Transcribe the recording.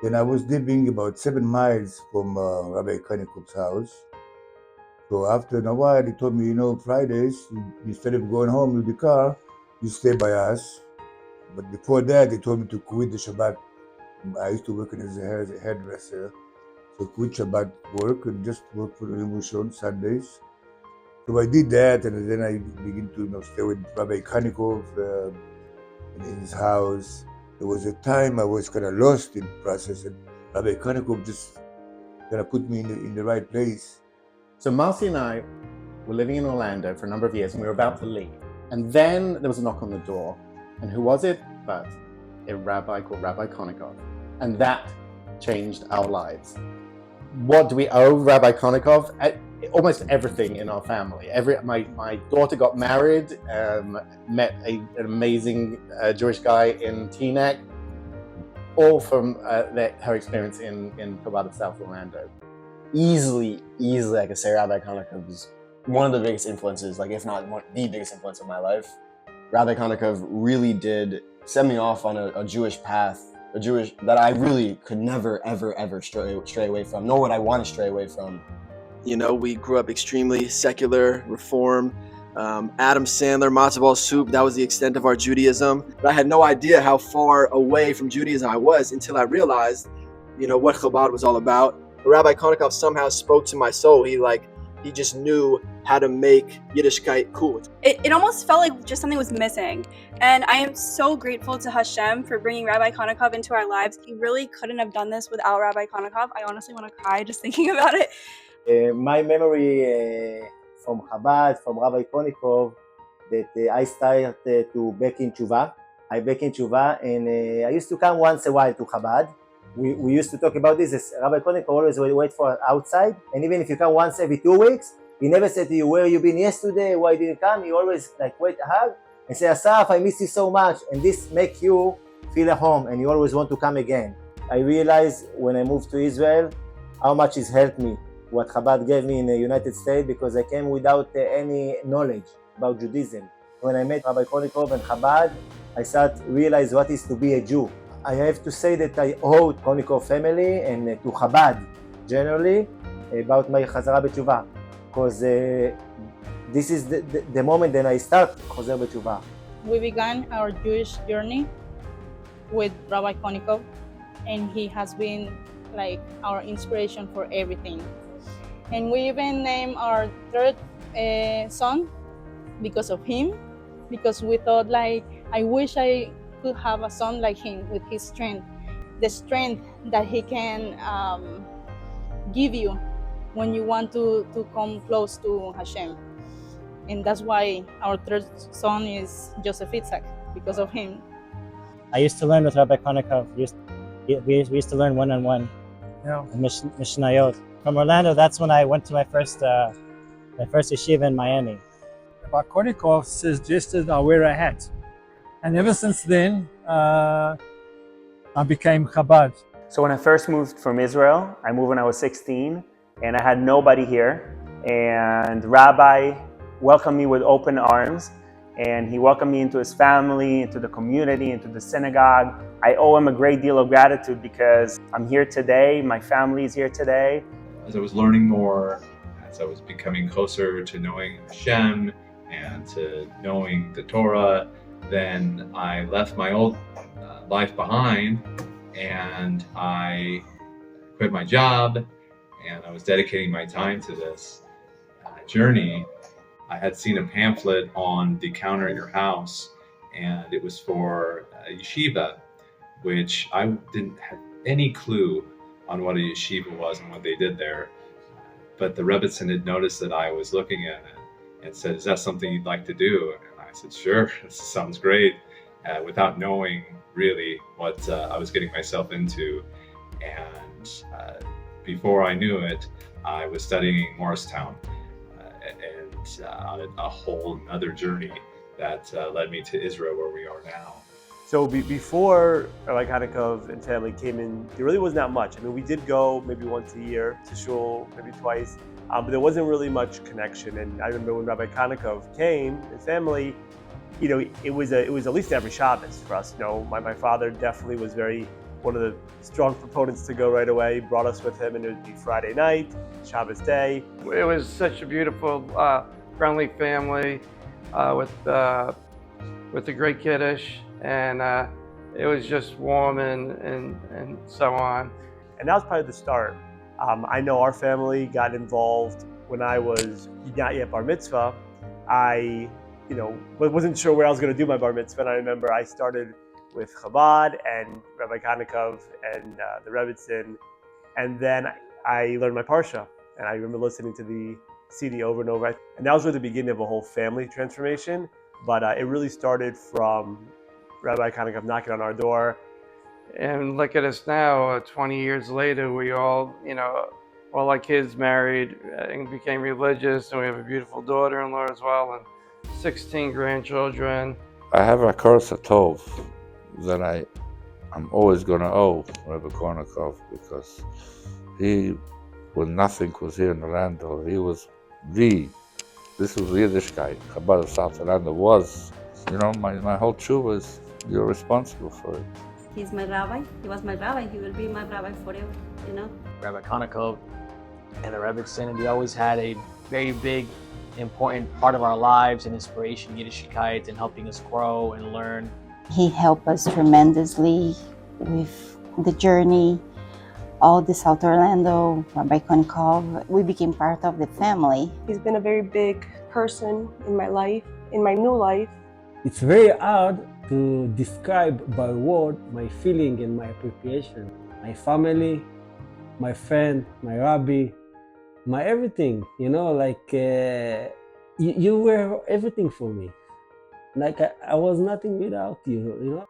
Then I was living about 7 miles from Rabbi Konikov's house. So after a while, he told me, Fridays, instead of going home with the car, you stay by us. But before that, he told me to quit the Shabbat. I used to work as a hairdresser. So quit Shabbat work and just work for the Yom Rishon Sundays. So I did that, and then I began to stay with Rabbi Konikov in his house. There was a time I was kind of lost in the process, and Rabbi Konikov just kind of put me in the right place. So Marcy and I were living in Orlando for a number of years, and we were about to leave. And then there was a knock on the door. And who was it? But a rabbi called Rabbi Konikov. And that changed our lives. What do we owe Rabbi Konikov? Almost everything in our family. My daughter got married, met an amazing Jewish guy in Teaneck, all from her experience in Chabad of South Orlando. Easily, I could say Rabbi Konikov is one of the biggest influences, if not the biggest influence of my life. Rabbi Konikov really did set me off on a Jewish path, that I really could never, ever stray away from, nor would I want to stray away from. We grew up extremely secular, reform, Adam Sandler, matzo ball soup, that was the extent of our Judaism. But I had no idea how far away from Judaism I was until I realized, what Chabad was all about. Rabbi Konikov somehow spoke to my soul. He just knew how to make Yiddishkeit cool. It almost felt like just something was missing. And I am so grateful to Hashem for bringing Rabbi Konikov into our lives. He really couldn't have done this without Rabbi Konikov. I honestly want to cry just thinking about it. My memory from Chabad, from Rabbi Konikov, that I started to back in Tshuva. I back in Tshuva, and I used to come once a while to Chabad. We used to talk about this. As Rabbi Konikov always wait for outside, and even if you come once every 2 weeks, he never said to you, "Where you been yesterday? Why didn't you come?" He always wait a hug and say, "Asaf, I miss you so much," and this make you feel at home, and you always want to come again. I realized when I moved to Israel how much it's helped me, what Chabad gave me in the United States, because I came without any knowledge about Judaism. When I met Rabbi Konikov and Chabad, I started to realize what is to be a Jew. I have to say that I owe Konikov family and to Chabad generally about my Chazara B'Tshuva, because this is the moment that I start Chazar B'Tshuva. We began our Jewish journey with Rabbi Konikov, and he has been our inspiration for everything. And we even named our third son because of him, because we thought I wish I could have a son like him with his strength, the strength that he can give you when you want to come close to Hashem. And that's why our third son is Joseph Itzhak, because of him. I used to learn with Rabbi Konikov. We used to learn one-on-one Mishnayot. From Orlando, that's when I went to my first yeshiva in Miami. Rabbi Konikov suggested I wear a hat. And ever since then, I became Chabad. So when I first moved from Israel, I moved when I was 16, and I had nobody here. And Rabbi welcomed me with open arms, and he welcomed me into his family, into the community, into the synagogue. I owe him a great deal of gratitude because I'm here today, my family is here today. As I was learning more, as I was becoming closer to knowing Hashem and to knowing the Torah, then I left my old life behind and I quit my job and I was dedicating my time to this journey. I had seen a pamphlet on the counter at your house, and it was for a yeshiva, which I didn't have any clue on what a yeshiva was and what they did there. But the Rebbitzin had noticed that I was looking at it and said, "Is that something you'd like to do?" And I said, "Sure, this sounds great," without knowing really what I was getting myself into. And before I knew it, I was studying Morristown and on a whole other journey that led me to Israel, where we are now. So before Rabbi Konikov and family came in, there really wasn't that much. I mean, we did go maybe once a year to shul, maybe twice, but there wasn't really much connection. And I remember when Rabbi Konikov came and family, you know, it was at least every Shabbos for us. You know, my father definitely was one of the strong proponents to go right away. He brought us with him, and it would be Friday night, Shabbos day. It was such a beautiful, friendly family with a great Kiddush, and it was just warm and so on. And that was probably the start. I know our family got involved when I was not yet bar mitzvah. I, wasn't sure where I was going to do my bar mitzvah. And I remember I started with Chabad and Rabbi Konikov and the Rebbitzin, and then I learned my Parsha. And I remember listening to the CD over and over. And that was really the beginning of a whole family transformation. But it really started from Rabbi Konikov knocking on our door. And look at us now, 20 years later, we all our kids married and became religious, and we have a beautiful daughter-in-law as well, and 16 grandchildren. I have a curse at Tov that I'm always going to owe Rabbi Konikov, because he, when nothing was here in Orlando, he was this was the Yiddishkeit. Chabad of South Orlando was, my whole tshuva is, you're responsible for it. He's my rabbi. He was my rabbi. He will be my rabbi forever, Rabbi Konikov and the Rebbitzin, and we always had a very big, important part of our lives and inspiration, Yiddishkeit, and helping us grow and learn. He helped us tremendously with the journey, all the South Orlando, Rabbi Konikov. We became part of the family. He's been a very big person in my life, in my new life. It's very hard to describe by word my feeling and my appreciation. My family, my friend, my rabbi, my everything, you were everything for me. Like I was nothing without you,